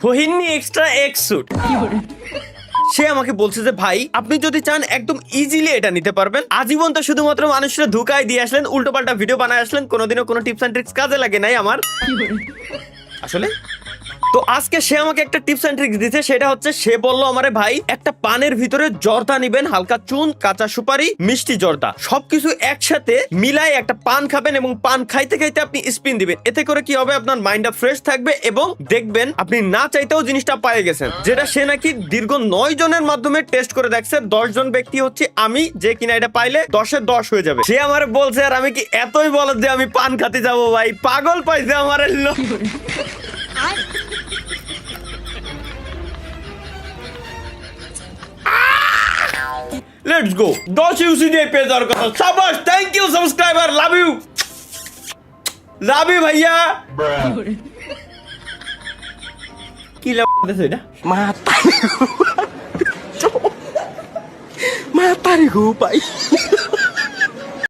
ফহিনী extra x sweet. সে আমাকে বলছে যে ভাই আপনি যদি চান একদম ইজিলি এটা নিতে পারবেন। আজীবন তো শুধুমাত্র মানুষরা ধোঁকায় দিয়ে আসলেন, উল্টো পাল্টা ভিডিও বানায় আসলেন, কোনোদিনও কোনো টিপস এন্ড ট্রিক্স কাজে লাগে নাই আমার আসলে। তো আজকে সে আমাকে একটা টিপস এন্ড ট্রিক্স দিতে, সেটা হচ্ছে সে বলল আমারে ভাই একটা পানের ভিতরে জর্দা নিবেন, হালকা চুন, কাঁচা সুপারি, মিষ্টি জর্দা সবকিছু একসাথে মিলাই একটা পান খাবেন এবং পান খাইতে খাইতে আপনি স্পিন দিবেন। এতে করে কি হবে, আপনার মাইন্ডটা ফ্রেশ থাকবে এবং দেখবেন আপনি না চাইতেও জিনিসটা পেয়ে গেছেন। যেটা সে নাকি দীর্ঘ 9 জনের মাধ্যমে টেস্ট করে দেখছে। 10 জন ব্যক্তি হচ্ছে আমি, যে কিনা এটা পাইলে 10-এর 10 হয়ে যাবে। সে আমার বলছে আর আমি কি এতই বলদ যে আমি পান খাতে যাবো ভাই, পাগল পাইছে আমার লোক। Let's go. 10 ইউসি দিয়ে পেয়ে যাওয়ার কথা। সাবাস, thank you subscriber, love you. Love you ভাইয়া। কি লাভ দিছ এটা? Mata ni Mata ni pai.